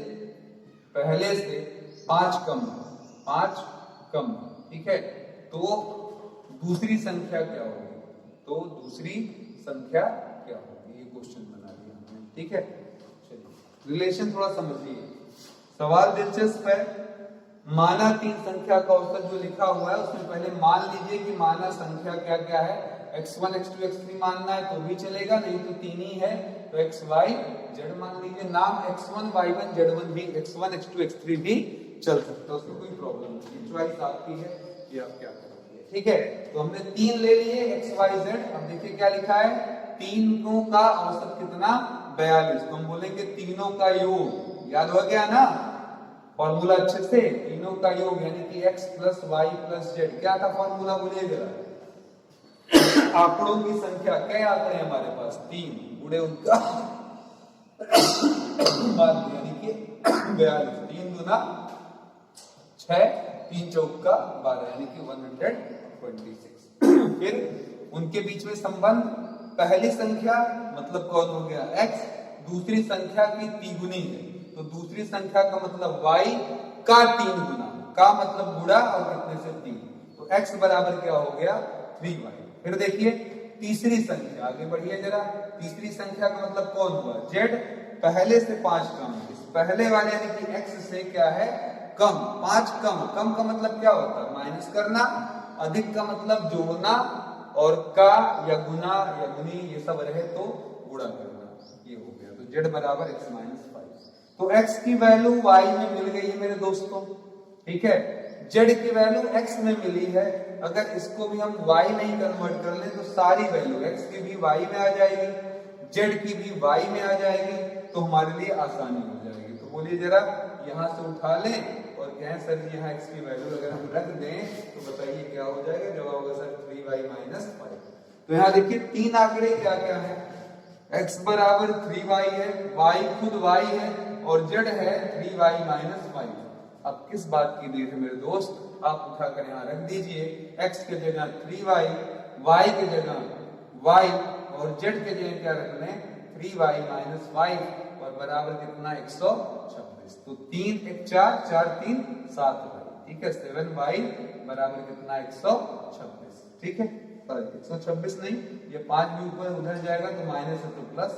5 कम। ठीक है, तो दूसरी संख्या क्या होगी, ये क्वेश्चन बना दिया हमने। ठीक है, चलिए रिलेशन थोड़ा समझिए, सवाल दिलचस्प है। माना 3 संख्या का औसत जो लिखा हुआ है, उसमें पहले मान लीजिए कि माना संख्या क्या क्या है, x1 x2 x3 मानना है तो भी चलेगा, नहीं तो 3 ही है तो x y z मान लीजिए। नाम x1 y1 z1 भी, x1 x2 x3 भी चल सकता है, उसमें कोई प्रॉब्लम नहीं, चॉइस आपकी है कि आप क्या करोगे। ठीक है, तो हमने 3 ले लिए x y z। अब देखिए क्या लिखा है, तीनों का औसत कितना 42, तो हम बोलेंगे तीनों का योग, याद हो गया ना फॉर्मूला अच्छे से, तीनों का योग यानी कि x plus Y plus Z. क्या था फॉर्मूला बोलिए जरा? आंकड़ों की संख्या, क्या आंकड़े हैं हमारे पास? 3 गुणे उनका माध्य यानी कि 42। 3 दूना 6, 3 चौका 12 यानी कि 126। फिर उनके बीच में संबंध, पहली संख्या मतलब कौन हो गया? x, दूसरी संख्या की तिगुनी है तो दूसरी संख्या का मतलब y का 3 गुना, का मतलब गुणा और कितने से 3, तो x बराबर क्या हो गया? 3y। फिर देखिए तीसरी संख्या, आगे बढ़िए जरा। तीसरी संख्या का मतलब कौन हुआ? z, पहले से 5 कम, इस पहले वाले यानी कि x से क्या है? कम। 5 कम, कम का मतलब क्या होता है? माइनस करना। अधिक का मतलब जोड़ना, और का या गुना या गुनी ये सब रहे तो गुणा करना। ये हो गया, तो z बराबर x माइनस 5। तो x की वैल्यू y में मिल गई है मेरे दोस्तों, ठीक है। z की वैल्यू x में मिली है, अगर इसको भी हम y में ही कन्वर्ट कर ले तो सारी वैल्यू x की भी y में आ जाएगी, z की भी y में आ जाएगी, तो हमारे लिए आसानी हो जाएगी। तो बोलिए जरा, यहां से उठा लें और कहें सर जी यहाँ x की वैल्यू अगर हम रख दें तो बताइए क्या हो जाएगा? जवाब होगा सर 3y माइनस 5। तो यहाँ देखिए 3 आंकड़े क्या क्या है? x बराबर 3y है, y खुद y है और z है 3y माइनस 5। अब किस बात की देर है मेरे दोस्त? आप उठाकर यहाँ रख दीजिए, x के जगह 3y, y के जगह y और z के जगह क्या रख लें? 3y माइनस 5 और बराबर कितना? 126। तो 3 1 4, 4 3 7 y, ठीक है। 7y बराबर कितना? 126, ठीक है। 126 नहीं, ये 5 भी ऊपर उधर जाएगा तो माइनस है तो प्लस।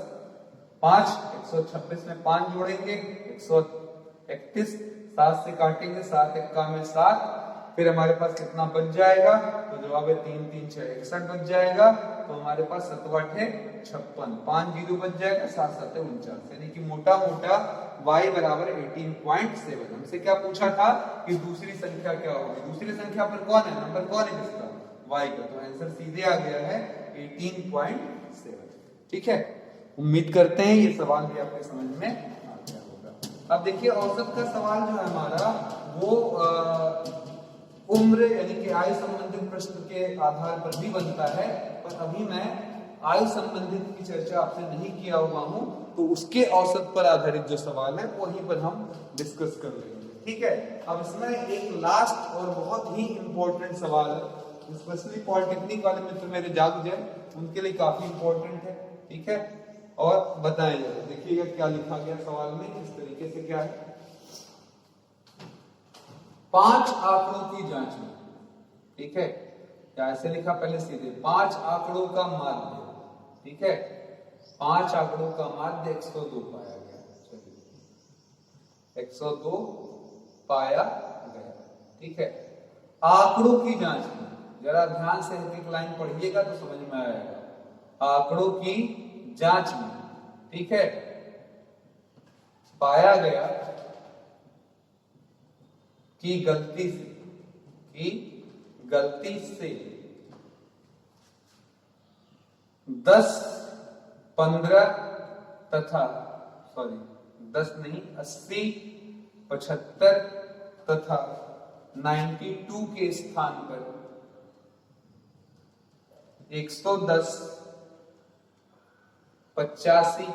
5 126 में 5 जोड़ेंगे 131, 7 से काटेंगे 7 1 में 7, फिर हमारे पास कितना बच जाएगा? तो जवाब है 3 3 6 61 बच जाएगा। तो हमारे पास 7 8 है 56, 5 जीरो बच जाएगा, 7 7 है 49, यानी कि मोटा मोटा y बराबर 18.7। हमसे क्या पूछा था कि दूसरी संख्या क्या होगी? दूसरी संख्या पर कौन है? नंबर कौन है किसका? y का। तो आंसर सीधे आ गया है 18.7, ठीक है। उम्मीद करते हैं ये सवाल भी आपके समझ में आ गया होगा। अब देखिए औसत का सवाल जो है हमारा वो उम्र यानी कि आयु संबंधित प्रश्न के आधार पर भी बनता है, पर अभी मैं आयु संबंधित की चर्चा आपसे नहीं किया हुआ हूं, तो उसके औसत पर आधारित जो सवाल है वहीं पर हम डिस्कस कर लेंगे, ठीक है। अब इसमें एक लास्ट और बहुत ही इंपॉर्टेंट सवाल है, स्पेशली पॉलिटेक्निक वाले मित्र मेरे जाग जाए, उनके लिए काफी इंपॉर्टेंट है, ठीक है। और बताएं जरा, देखिएगा क्या लिखा गया सवाल में, किस तरीके से क्या है। 5 आंकड़ों की जांच में, ठीक है, क्या ऐसे लिखा? पहले सीधे 5 आंकड़ों का माध्य, ठीक है। 5 आंकड़ों का माध्य 102 पाया गया। चलिए 102 पाया गया, ठीक है। आंकड़ों की जांच में जरा ध्यान से एक लाइन पढ़िएगा तो समझ में आएगा। आंकड़ों की जांच में, ठीक है, पाया गया कि गलती से 10 15 तथा 10 नहीं 80 75 तथा 92 के स्थान पर 110 85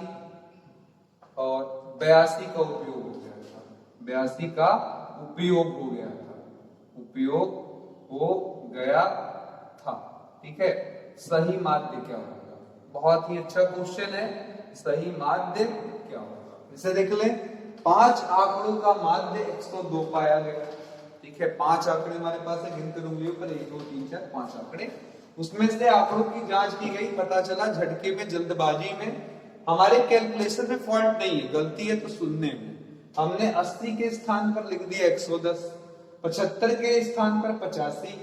और 82 का उपयोग हो गया था। 82 का उपयोग हो गया था, ठीक है। सही माध्य क्या होगा? बहुत ही अच्छा क्वेश्चन है, सही माध्य क्या होगा? इसे देख ले, 5 आंकड़ों का माध्य 102 पाया गया, ठीक है। 5 आंकड़े हमारे पास है, गिनकर उंगलियों पर 1 2 3 4 5 आंकड़े, उसमें से आंकड़ों की जांच की गई, पता चला झटके में जल्दबाजी में, हमारे कैलकुलेशन में फॉल्ट नहीं है, गलती है तो सुनने में, हमने 80 के स्थान पर लिख दिया 110, 75 के स्थान पर 85,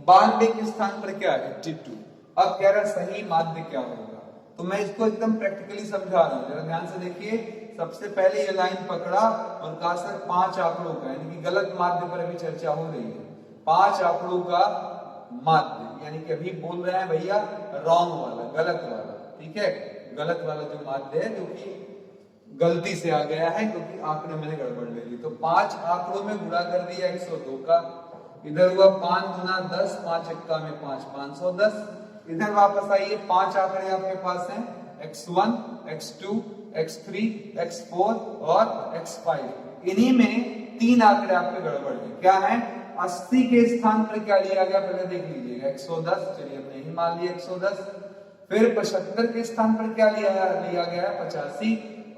92 के स्थान पर क्या है 82। अब कह रहा सही माध्य क्या होगा, तो मैं इसको एकदम प्रैक्टिकली समझा रहा हूं, जरा ध्यान से देखिए। सबसे पहले ये लाइन पकड़ा और कहा सर 5 आंकड़ों का, यानी कि गलत माध्य पर अभी चर्चा हो रही है। 5 आंकड़ों का माध्य यानी कि अभी बोल रहे हैं भैया रॉन्ग वाला, गलत वाला, ठीक है। गलत वाला जो माध्य है, जो कि गलती से आ गया है क्योंकि आंकड़े मैंने गड़बड़ ले ली। तो 5 आंकड़ों में गुणा कर दिया 102 का, इधर हुआ 5 गुना 10, 5 एक्का में 5, 510। इधर वापस आइए, 5 आंकड़े आपके पास हैं, x1, x2, x3, x4 और x5। इन्हीं में 3 आंकड़े आपके गड़बड़ है। क्या है? 80 के स्थान पर क्या लिया गया पहले देख लीजिएगा, 110। चलिए हमने ही मान लिया 110। फिर 75 के स्थान पर क्या लिया गया है, 85।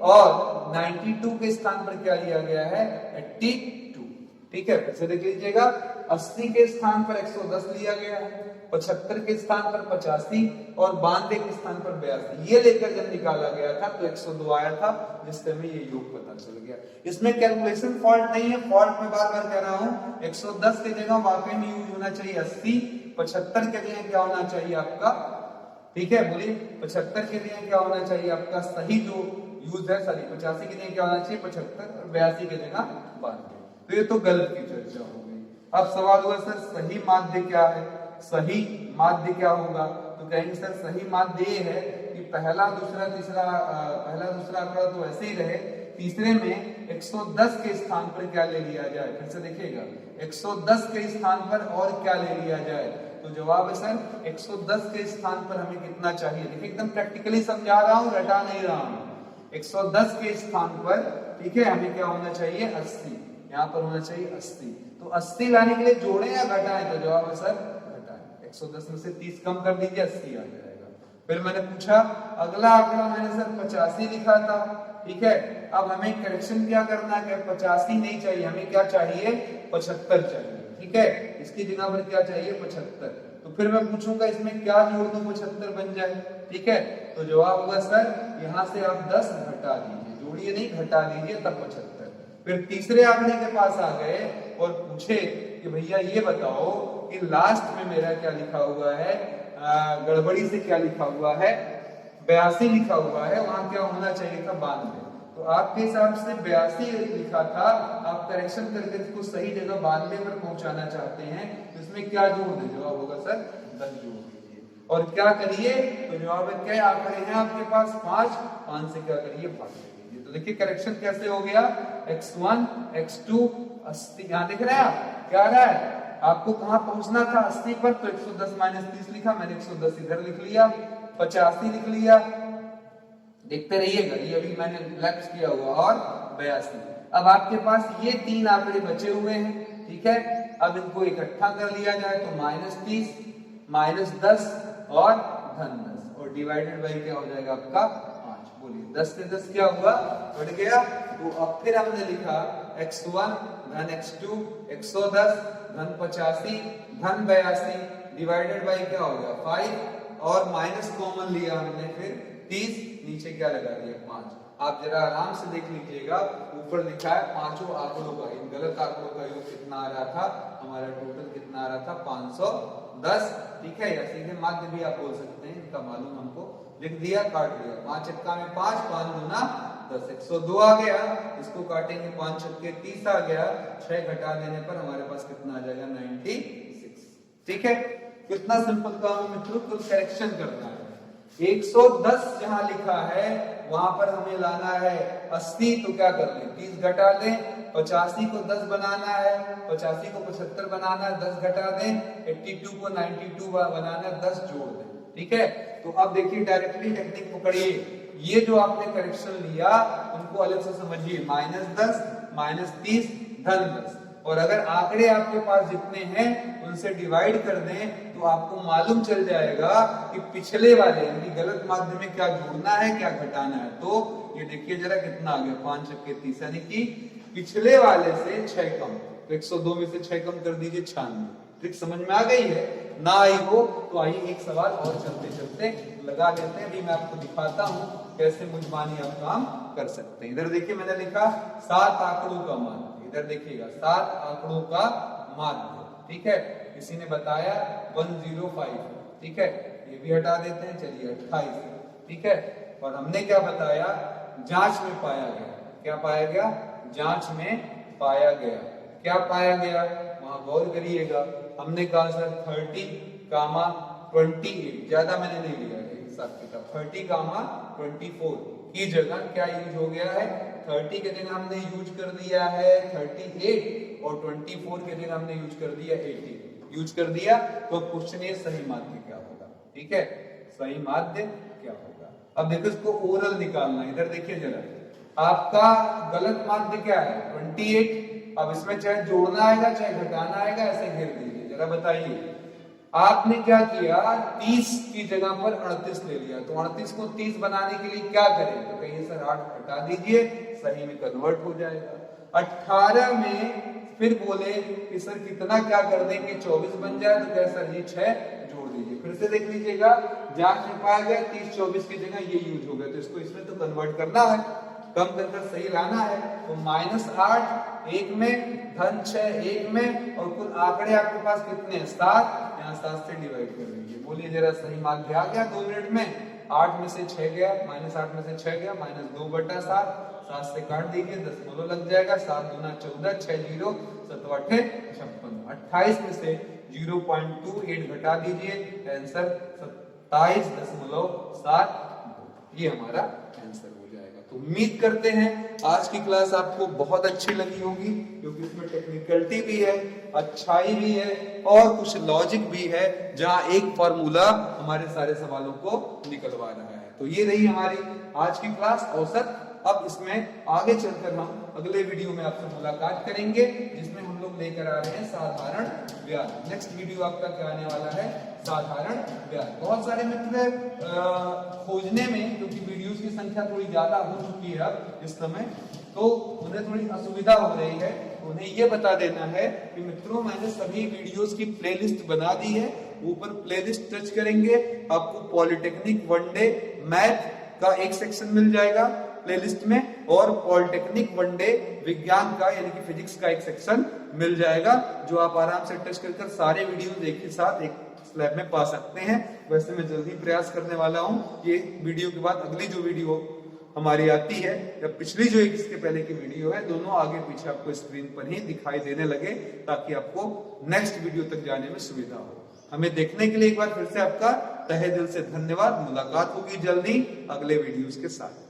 और 92 के स्थान पर क्या लिया गया है, 82। ठीक है, फिर से देख लीजिएगा, 80 के स्थान पर 110 लिया गया है, 75 के स्थान पर 85 और 92 के स्थान पर 82। ये लेकर जब निकाला गया था तो 102 आया था, जिससे हमें ये योग पता चल गया। इसमें कैलकुलेशन फॉल्ट नहीं है, फॉल्ट में बार बार कह रहा हूं, 110 की जगह वाकई में यूज होना चाहिए 80, 75 के जगह क्या होना चाहिए आपका, ठीक है बोलिए, 75 के लिए क्या होना चाहिए आपका सही जो यूज है, सॉरी 85 के लिए क्या होना चाहिए 75 और 82 की जगह 92। तो ये तो गलत की चर्चा हो गई। अब सवाल हुआ सर सही माध्य क्या है, सही माध्य क्या होगा? तो कहेंगे सर सही माध्य ये है कि पहला दूसरा तीसरा, पहला दूसरा आंकड़ा तो ऐसे ही रहे, तीसरे में 110 के स्थान पर क्या ले लिया जाए, फिर से देखिएगा 110 के स्थान पर और क्या ले लिया जाए। तो जवाब है सर 110 के स्थान पर हमें कितना चाहिए, देखिए एकदम प्रैक्टिकली समझा रहा हूं, रटा नहीं रहा हूं। 110 के स्थान पर, ठीक है, हमें क्या होना चाहिए 80, यहाँ पर होना चाहिए 80। तो 80 लाने के लिए जोड़े या घटाएं, तो जवाब है सर घटाएं। 110 में से 30 कम कर दीजिए, 80 आ जाएगा। फिर मैंने पूछा अगला आंकड़ा, मैंने सर 85 लिखा था, ठीक है, अब हमें करेक्शन क्या करना है, 85 नहीं चाहिए, हमें क्या चाहिए 75 चाहिए, ठीक है, इसकी जगह पर क्या चाहिए 75। तो फिर मैं पूछूंगा इसमें क्या जोड़ दूं 75 बन जाए, ठीक है, तो जवाब होगा सर यहाँ से आप 10 घटा दीजिए, जोड़िए नहीं घटा दीजिए तब 75। फिर तीसरे आंकड़े के पास आ गए और पूछे कि भैया ये बताओ कि लास्ट में मेरा क्या लिखा हुआ है, गड़बड़ी से क्या लिखा हुआ है 82 लिखा हुआ है, वहां क्या होना चाहिए था 92। तो आपके हिसाब से 82 लिखा था, आप करेक्शन करके इसको सही जगह 92 पर पहुंचाना चाहते हैं, तो इसमें क्या जोड़ दें, जवाब होगा सर 10 जोड़ दीजिए। और क्या करिए, तो जवाब है क्या आंकड़े हैं आपके पास 5 से क्या करिए भाग दीजिए। तो देखिए करेक्शन कैसे हो गया, x1 x2 80, यहाँ देख रहे हैं आप क्या आ रहा है, आपको कहां पहुंचना था 80 पर, तो 110 माइनस 30 लिखा मैंने, 110 इधर लिख लिया, 85 लिख लिया, देखते रहिएगा ये अभी मैंने लैप्स किया हुआ, और 82। अब आपके पास ये 3 आंकड़े बचे हुए हैं, ठीक है, अब इनको इकट्ठा कर लिया जाए तो -30 -10 और -10 और डिवाइडेड बाई क्या हो जाएगा आपका 5। बोलिए 10 से 10 क्या हुआ, बढ़ गया। तो अब फिर हमने लिखा x1 धन x2 110 धन 85 धन 82 डिवाइडेड बाई क्या हो गया 5 और माइनस कॉमन लिया हमने, फिर 30 नीचे क्या लगा दिया 5। आप जरा आराम से देख लीजिएगा, ऊपर लिखा है पांचों आंकड़ों का, इन गलत आंकड़ों का योग कितना आ रहा था, हमारा टोटल कितना आ रहा था 510, ठीक है, या सीधे माध्य भी आप बोल सकते हैं, इनका मालूम हमको लिख दिया, काट दिया, 5 एक्का में 5, 5 दूना 10, 102 आ गया, इसको काटेंगे 5 छक्के 30 आ गया, 6 घटा देने पर हमारे पास कितना आ जाएगा 96, ठीक है। कितना सिंपल काम है मित्रों, कुछ करेक्शन करना है। 110 जहां लिखा है वहां पर हमें लाना है 80, तो क्या कर लें 30 घटा दें, 85 को 10 बनाना है, 85 को 75 बनाना है, 10 घटा दें, 82 को 92 बनाना है, 10 जोड़ दें, ठीक है। तो अब देखिए डायरेक्टली टेक्निक पकड़िए, ये जो आपने करेक्शन लिया उनको अलग से समझिए, -10 -30 धन 10, और अगर आंकड़े आपके पास जितने हैं उनसे डिवाइड कर दें तो आपको मालूम चल जाएगा कि पिछले वाले यानी गलत माध्य में क्या जोड़ना है क्या घटाना है। तो ये देखिए जरा कितना आ गया 5 छक्के 30, यानी कि पिछले वाले से 6 कम, तो 102 में से 6 कम कर दीजिए 96। ट्रिक समझ में आ गई है ना, आई हो तो आइए एक सवाल और चलते चलते लगा लेते हैं, अभी मैं आपको दिखाता हूं कैसे मुजबानी आप काम कर सकते हैं। इधर देखिए मैंने लिखा 7 आंकड़ों का मान, इधर देखिएगा 7 आंकड़ों का माध्य, ठीक है, किसी ने बताया 105, ठीक है, ये भी हटा देते हैं, चलिए 28, ठीक है, और हमने क्या बताया जांच में पाया गया, क्या पाया गया जांच में पाया गया, क्या पाया गया वहां गौर करिएगा, हमने कहा सर 30, 28, ज्यादा मैंने नहीं लिया है हिसाब किताब, 30, 24 की जगह क्या यूज हो गया है, 30 की जगह हमने यूज कर दिया है 38 और 24 की जगह हमने यूज कर दिया 18 यूज कर दिया। तो क्वेश्चन ये सही माध्य क्या होगा, ठीक है, सही माध्य क्या होगा। अब देखो इसको ओरल निकालना है, इधर देखिए जरा, आपका गलत माध्य क्या है 28। अब इसमें चाहे जोड़ना आएगा चाहे घटाना आएगा, ऐसे घेर दीजिए। जरा बताइए आपने क्या किया, 30 की जगह पर 38 ले लिया, तो 38 को 30 बनाने के लिए क्या करें, तो कहिए सर 8 हटा दीजिए, सही में कन्वर्ट हो जाएगा। 18 में फिर बोले कि सर कितना क्या कर देंगे, 24 बन जाए, तो क्या सर ये 6 जोड़ दीजिए। फिर से देख लीजिएगा, जांच में पाया गया 30 24 की जगह ये यूज हो गया, तो इसको इसमें तो कन्वर्ट करना है, कम कर सही लाना है। तो -8 एक में, धन 6 एक में, और कुल आंकड़े आपके पास कितने हैं 7, यहाँ 7 से डिवाइड कर दीजिए। बोलिए जरा सही माध्य आ गया 2 मिनट में। 8 में से 6 गया, -8 में से 6 गया, -2/7, 7 से काट दीजिए, दशमलव लग जाएगा, 7 दूना 14, 6 0 7 8 56। 28 में से 0.28 घटा दीजिए, आंसर 27.72, ये हमारा आंसर हो जाएगा। तो उम्मीद करते हैं आज की क्लास आपको बहुत अच्छी लगी होगी, क्योंकि इसमें टेक्निकलिटी भी है, अच्छाई भी है और कुछ लॉजिक भी है, जहां एक फॉर्मूला हमारे सारे सवालों को निकलवा रहा है। तो ये रही हमारी आज की क्लास औसत। अब इसमें आगे चलकर हम अगले वीडियो में आपसे मुलाकात करेंगे, जिसमें हम लोग लेकर आ रहे हैं साधारण ब्याज। नेक्स्ट वीडियो आपका क्या आने वाला है, साधारण ब्याज। बहुत सारे मित्र खोजने में, क्योंकि वीडियोस की संख्या थोड़ी ज्यादा हो चुकी है अब इस समय, तो उन्हें थोड़ी असुविधा हो रही है। उन्हें ये बता देना है कि मित्रों मैंने सभी वीडियोस की प्लेलिस्ट बना दी है, ऊपर प्लेलिस्ट टच करेंगे आपको पॉलिटेक्निक वनडे मैथ का एक सेक्शन मिल जाएगा प्लेलिस्ट में, और पॉलिटेक्निक वनडे विज्ञान का यानी कि फिजिक्स का एक सेक्शन मिल जाएगा, जो आप आराम से टच कर सारे वीडियो एक ही साथ एक स्लैब में पा सकते हैं। वैसे मैं जल्दी प्रयास करने वाला हूं, ये वीडियो के बाद अगली जो वीडियो हमारी आती है या पिछली जो एक इसके पहले की वीडियो है, दोनों आगे पीछे आपको स्क्रीन पर ही दिखाई देने लगे, ताकि आपको नेक्स्ट वीडियो तक जाने में सुविधा हो। हमें देखने के लिए एक बार फिर से आपका तहे दिल से धन्यवाद। मुलाकात होगी जल्दी अगले वीडियोस के साथ।